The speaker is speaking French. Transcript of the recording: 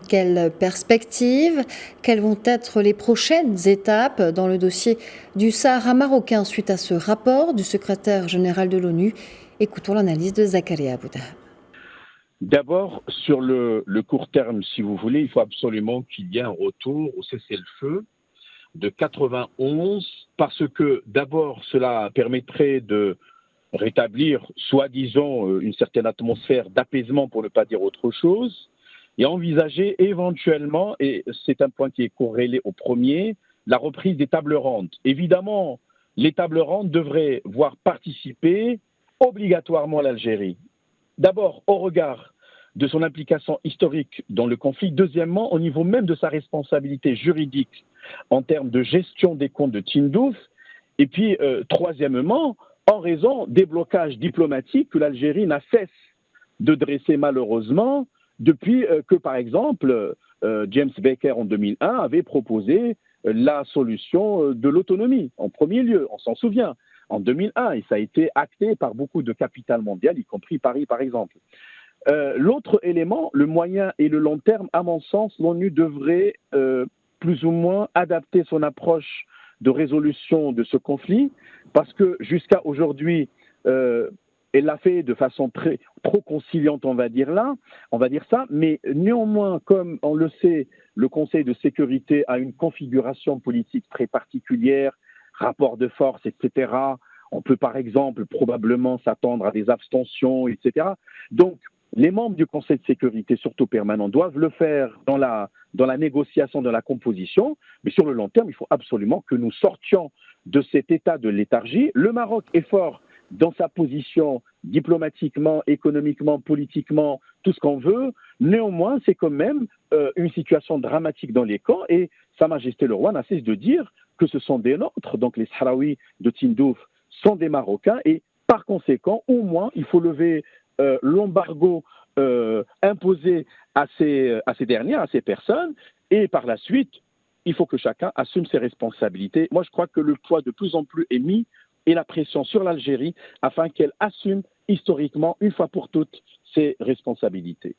Quelles perspectives? Quelles vont être les prochaines étapes dans le dossier du Sahara marocain suite à ce rapport du secrétaire général de l'ONU? Écoutons l'analyse de Zakaria Boudahab. D'abord, sur le court terme, si vous voulez, il faut absolument qu'il y ait un retour au cessez-le-feu de 91, parce que d'abord, cela permettrait de rétablir, soi-disant, une certaine atmosphère d'apaisement, pour ne pas dire autre chose, et envisager éventuellement, et c'est un point qui est corrélé au premier, la reprise des tables rondes. Évidemment, les tables rondes devraient voir participer obligatoirement l'Algérie. D'abord, au regard de son implication historique dans le conflit. Deuxièmement, au niveau même de sa responsabilité juridique en termes de gestion des comptes de Tindouf. Et puis, troisièmement, en raison des blocages diplomatiques que l'Algérie n'a cesse de dresser malheureusement depuis que, par exemple, James Baker en 2001 avait proposé la solution de l'autonomie en premier lieu, on s'en souvient, en 2001, et ça a été acté par beaucoup de capitales mondiales, y compris Paris par exemple. L'autre élément, le moyen et le long terme, à mon sens, l'ONU devrait plus ou moins adapter son approche de résolution de ce conflit, parce que jusqu'à aujourd'hui, elle l'a fait de façon trop conciliante, on va dire ça, mais néanmoins, comme on le sait, le Conseil de sécurité a une configuration politique très particulière, rapport de force, etc. On peut par exemple probablement s'attendre à des abstentions, etc. Donc, les membres du Conseil de sécurité, surtout permanent, doivent le faire dans la négociation, dans la composition, mais sur le long terme, il faut absolument que nous sortions de cet état de léthargie. Le Maroc est fort dans sa position diplomatiquement, économiquement, politiquement, tout ce qu'on veut. Néanmoins, c'est quand même une situation dramatique dans les camps et Sa Majesté le Roi n'a cessé de dire que ce sont des nôtres, donc les Sahraouis de Tindouf sont des Marocains et par conséquent, au moins, il faut lever l'embargo imposé à ces dernières, à ces personnes, et par la suite, il faut que chacun assume ses responsabilités. Moi, je crois que le poids de plus en plus est mis et la pression sur l'Algérie afin qu'elle assume historiquement, une fois pour toutes, ses responsabilités.